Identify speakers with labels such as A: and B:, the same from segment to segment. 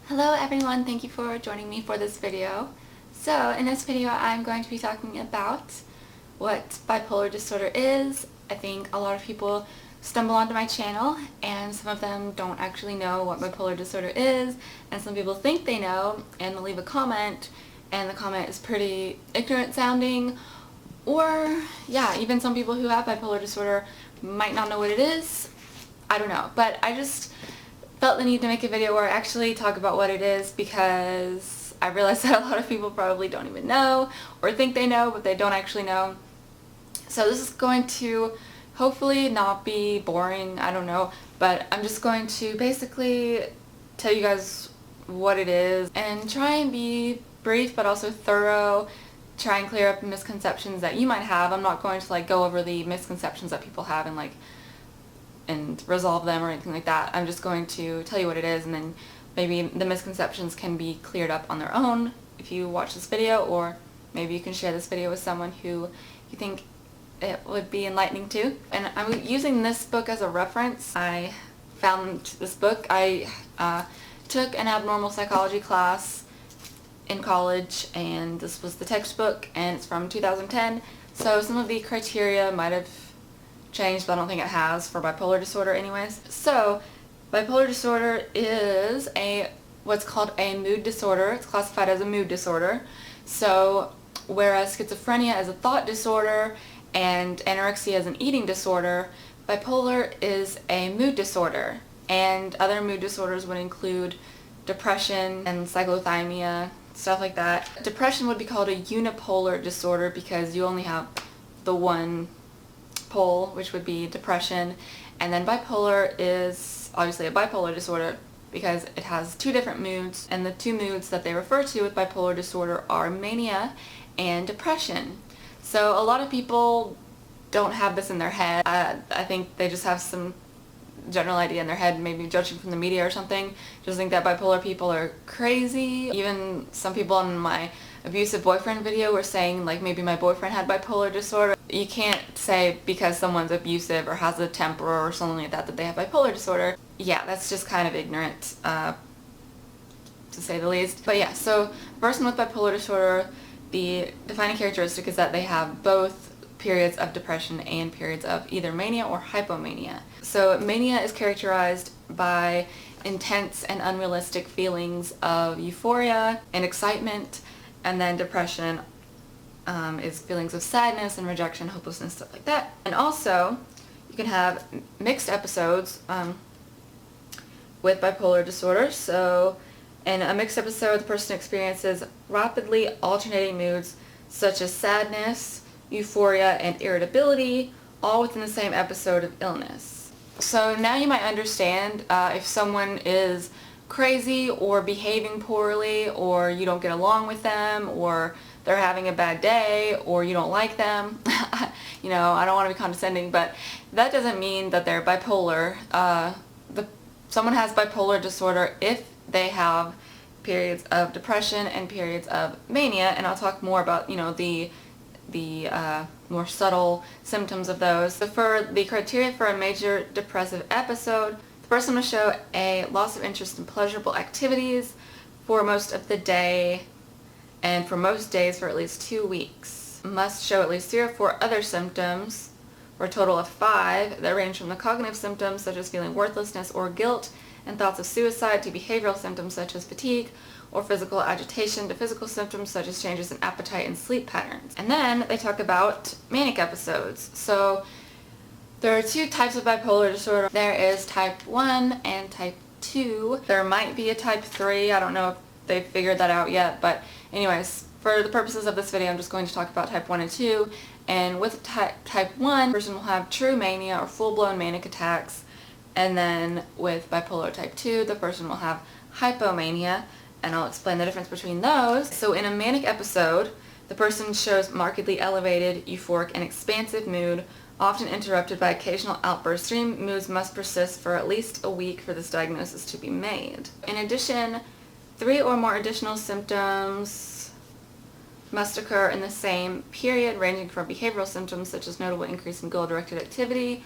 A: Hello everyone, thank you for joining me for this video. So in this video I'm going to be talking about what bipolar disorder is. I think a lot of people stumble onto my channel and some of them don't actually know what bipolar disorder is, and some people think they know and they'll leave a comment and the comment is pretty ignorant sounding, or yeah, even some people who have bipolar disorder might not know what it is. I don't know, but I just felt the need to make a video where I actually talk about what it is, because I realize that a lot of people probably don't even know or think they know, but they don't actually know. So this is going to hopefully not be boring, I don't know, but I'm just going to basically tell you guys what it is and try and be brief but also thorough, try and clear up misconceptions that you might have. I'm not going to go over the misconceptions that people have and resolve them or anything like that. I'm just going to tell you what it is, and then maybe the misconceptions can be cleared up on their own if you watch this video, or maybe you can share this video with someone who you think it would be enlightening to. And I'm using this book as a reference. I found this book. I took an abnormal psychology class in college, and this was the textbook, and it's from 2010, so some of the criteria might have changed, but I don't think it has for bipolar disorder anyways. So bipolar disorder is what's called a mood disorder. It's classified as a mood disorder. So whereas schizophrenia is a thought disorder and anorexia is an eating disorder, bipolar is a mood disorder. And other mood disorders would include depression and cyclothymia, stuff like that. Depression would be called a unipolar disorder because you only have the one pole, which would be depression, and then bipolar is obviously a bipolar disorder because it has two different moods, and the two moods that they refer to with bipolar disorder are mania and depression. So a lot of people don't have this in their head. I think they just have some general idea in their head, maybe judging from the media or something, just think that bipolar people are crazy. Even some people on my abusive boyfriend video were saying maybe my boyfriend had bipolar disorder. You can't say because someone's abusive or has a temper or something like that that they have bipolar disorder. Yeah, that's just kind of ignorant, to say the least. But yeah, so a person with bipolar disorder, the defining characteristic is that they have both periods of depression and periods of either mania or hypomania. So mania is characterized by intense and unrealistic feelings of euphoria and excitement, and then depression is feelings of sadness and rejection, hopelessness, stuff like that. And also, you can have mixed episodes with bipolar disorder. So in a mixed episode, the person experiences rapidly alternating moods such as sadness, euphoria, and irritability, all within the same episode of illness. So now you might understand if someone is crazy or behaving poorly, or you don't get along with them, or they're having a bad day, or you don't like them. You know, I don't want to be condescending, but that doesn't mean that they're bipolar. Someone has bipolar disorder if they have periods of depression and periods of mania, and I'll talk more about, the more subtle symptoms of those. So for the criteria for a major depressive episode, the person must show a loss of interest in pleasurable activities for most of the day and for most days for at least 2 weeks. Must show at least 3 or 4 other symptoms, for a total of 5, that range from the cognitive symptoms such as feeling worthlessness or guilt and thoughts of suicide, to behavioral symptoms such as fatigue or physical agitation, to physical symptoms such as changes in appetite and sleep patterns. And then they talk about manic episodes. So there are 2 types of bipolar disorder. There is type 1 and type 2. There might be a type 3. I don't know if they've figured that out yet, but anyways, for the purposes of this video, I'm just going to talk about type 1 and 2. And with type 1, the person will have true mania or full-blown manic attacks. And then with bipolar type 2, the person will have hypomania, and I'll explain the difference between those. So in a manic episode, the person shows markedly elevated, euphoric, and expansive mood, often interrupted by occasional outbursts. Extreme moods must persist for at least a week for this diagnosis to be made. In addition, 3 or more additional symptoms must occur in the same period, ranging from behavioral symptoms such as notable increase in goal-directed activity,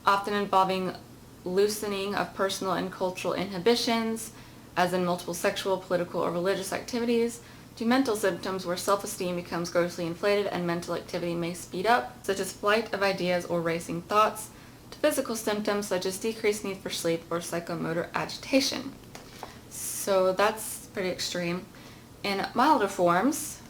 A: often involving loosening of personal and cultural inhibitions, as in multiple sexual, political, or religious activities, to mental symptoms where self-esteem becomes grossly inflated and mental activity may speed up, such as flight of ideas or racing thoughts, to physical symptoms such as decreased need for sleep or psychomotor agitation. So that's pretty extreme. In milder forms,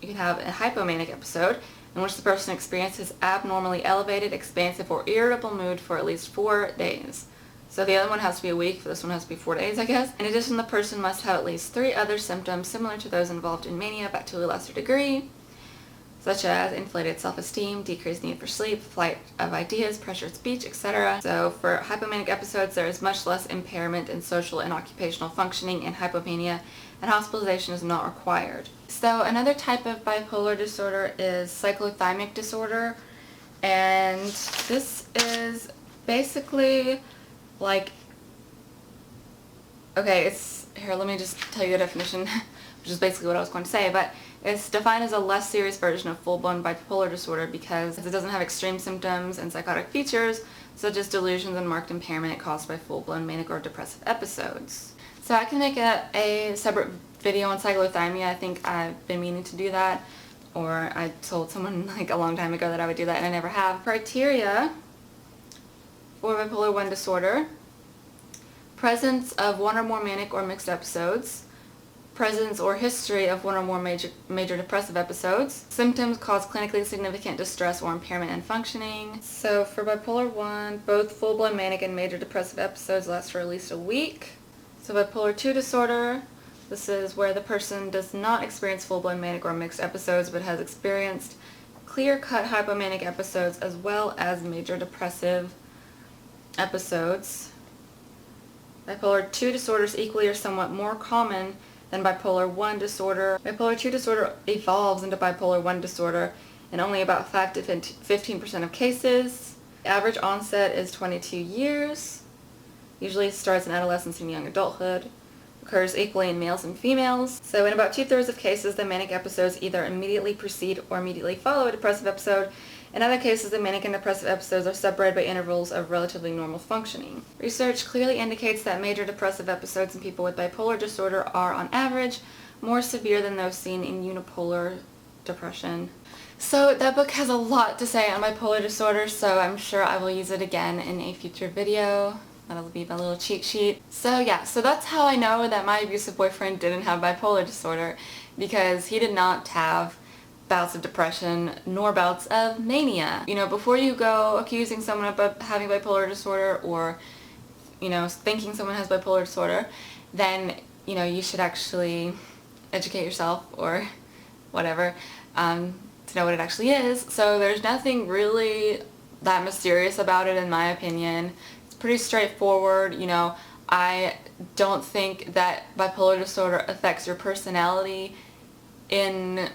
A: you can have a hypomanic episode in which the person experiences abnormally elevated, expansive, or irritable mood for at least 4 days. So the other one has to be a week, this one has to be 4 days, I guess. In addition, the person must have at least 3 other symptoms similar to those involved in mania, but to a lesser degree, such as inflated self-esteem, decreased need for sleep, flight of ideas, pressured speech, etc. So for hypomanic episodes, there is much less impairment in social and occupational functioning in hypomania, and hospitalization is not required. So another type of bipolar disorder is cyclothymic disorder, and this is basically like, okay, here, let me just tell you the definition, which is basically what I was going to say, but it's defined as a less serious version of full-blown bipolar disorder because it doesn't have extreme symptoms and psychotic features, such as delusions and marked impairment caused by full-blown manic or depressive episodes. So I can make a separate video on cyclothymia. I think I've been meaning to do that, or I told someone like a long time ago that I would do that and I never have. Criteria for bipolar 1 disorder: presence of 1 or more manic or mixed episodes, presence or history of 1 or more major depressive episodes, symptoms cause clinically significant distress or impairment in functioning. So for bipolar 1, both full-blown manic and major depressive episodes last for at least a week. So bipolar 2 disorder, this is where the person does not experience full-blown manic or mixed episodes but has experienced clear-cut hypomanic episodes as well as major depressive episodes. Bipolar 2 disorders equally or somewhat more common than bipolar 1 disorder. Bipolar 2 disorder evolves into bipolar 1 disorder in only about 5 to 15% of cases. The average onset is 22 years. Usually starts in adolescence and young adulthood. Occurs equally in males and females. So in about 2/3 of cases, the manic episodes either immediately precede or immediately follow a depressive episode. In other cases, the manic and depressive episodes are separated by intervals of relatively normal functioning. Research clearly indicates that major depressive episodes in people with bipolar disorder are, on average, more severe than those seen in unipolar depression. So that book has a lot to say on bipolar disorder, so I'm sure I will use it again in a future video. That'll be my little cheat sheet. So yeah, so that's how I know that my abusive boyfriend didn't have bipolar disorder, because he did not have bouts of depression nor bouts of mania. You know, before you go accusing someone of having bipolar disorder, or, you know, thinking someone has bipolar disorder, then, you know, you should actually educate yourself or whatever to know what it actually is. So there's nothing really that mysterious about it, in my opinion. It's pretty straightforward. You know, I don't think that bipolar disorder affects your personality in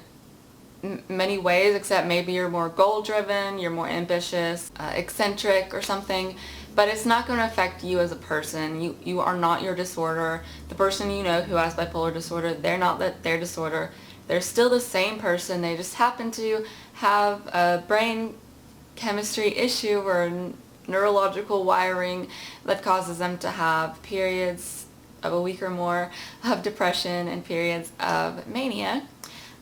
A: many ways, except maybe you're more goal-driven, you're more ambitious, eccentric or something, but it's not going to affect you as a person. You are not your disorder. The person you know who has bipolar disorder, they're not their disorder. They're still the same person. They just happen to have a brain chemistry issue or neurological wiring that causes them to have periods of a week or more of depression and periods of mania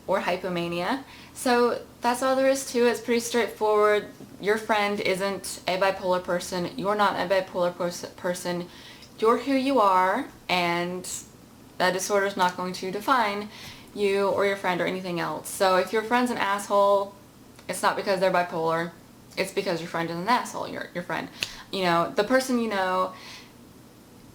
A: or hypomania. So that's all there is to it. It's pretty straightforward. Your friend isn't a bipolar person. You're not a bipolar person. You're who you are, and that disorder is not going to define you or your friend or anything else. So if your friend's an asshole, it's not because they're bipolar. It's because your friend is an asshole, your friend. You know, the person you know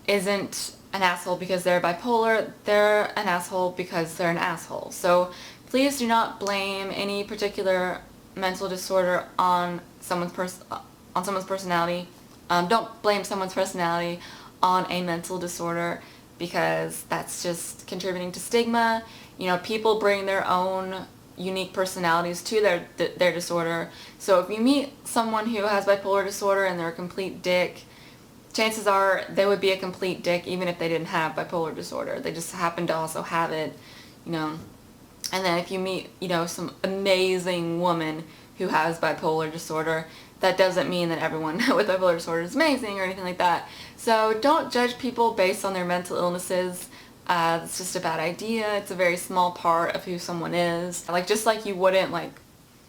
A: isn't an asshole because they're bipolar. They're an asshole because they're an asshole. So please do not blame any particular mental disorder on someone's personality. Don't blame someone's personality on a mental disorder, because that's just contributing to stigma. You know, people bring their own unique personalities to their disorder. So if you meet someone who has bipolar disorder and they're a complete dick, chances are they would be a complete dick even if they didn't have bipolar disorder. They just happen to also have it, you know. And then if you meet, you know, some amazing woman who has bipolar disorder, that doesn't mean that everyone with bipolar disorder is amazing or anything like that. So don't judge people based on their mental illnesses. It's just a bad idea. It's a very small part of who someone is. Like, just like you wouldn't, like,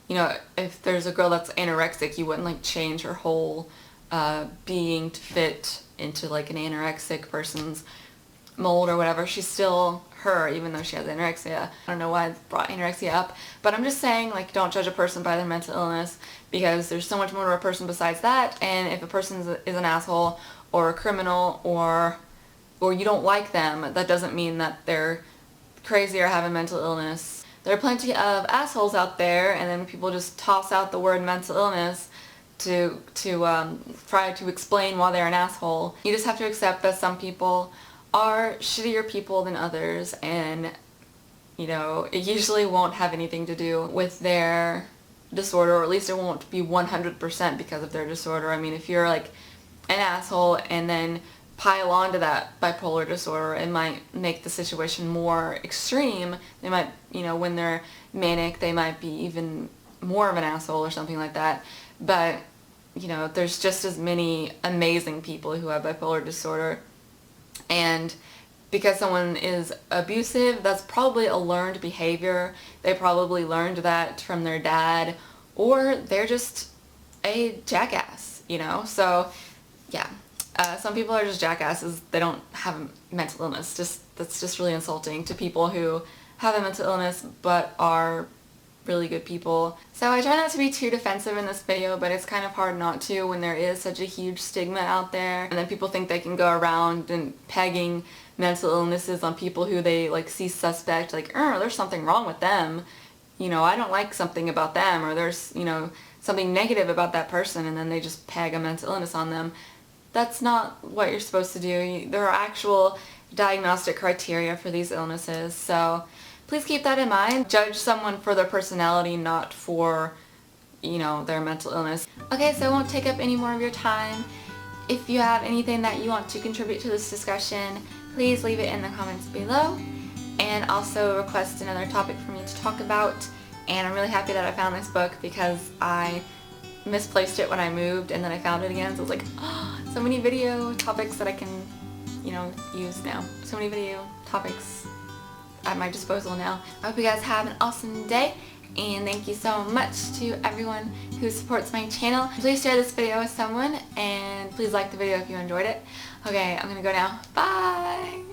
A: you know, if there's a girl that's anorexic, you wouldn't like change her whole being to fit into like an anorexic person's mold or whatever. She's still her, even though she has anorexia. I don't know why I brought anorexia up, but I'm just saying, like, don't judge a person by their mental illness, because there's so much more to a person besides that. And if a person is an asshole or a criminal or you don't like them, that doesn't mean that they're crazy or have a mental illness. There are plenty of assholes out there, and then people just toss out the word mental illness to try to explain why they're an asshole. You just have to accept that some people are shittier people than others, and you know, it usually won't have anything to do with their disorder, or at least it won't be 100% because of their disorder. I mean, if you're like an asshole and then pile onto that bipolar disorder, it might make the situation more extreme. They might, you know, when they're manic, they might be even more of an asshole or something like that. But, you know, there's just as many amazing people who have bipolar disorder. And because someone is abusive, that's probably a learned behavior. They probably learned that from their dad, or they're just a jackass, you know? So, yeah. Some people are just jackasses. They don't have a mental illness. That's just really insulting to people who have a mental illness but are really good people. So I try not to be too defensive in this video, but it's kind of hard not to when there is such a huge stigma out there, and then people think they can go around and pegging mental illnesses on people who they like see suspect, like, there's something wrong with them, you know, I don't like something about them, or there's, you know, something negative about that person, and then they just peg a mental illness on them. That's not what you're supposed to do. There are actual diagnostic criteria for these illnesses, so please keep that in mind. Judge someone for their personality, not for, you know, their mental illness. Okay, so I won't take up any more of your time. If you have anything that you want to contribute to this discussion, please leave it in the comments below, and also request another topic for me to talk about. And I'm really happy that I found this book, because I misplaced it when I moved, and then I found it again, so I was like, oh, so many video topics that I can, you know, use now. So many video topics at my disposal now. I hope you guys have an awesome day, and thank you so much to everyone who supports my channel. Please share this video with someone, and please like the video if you enjoyed it. Okay, I'm gonna go now. Bye!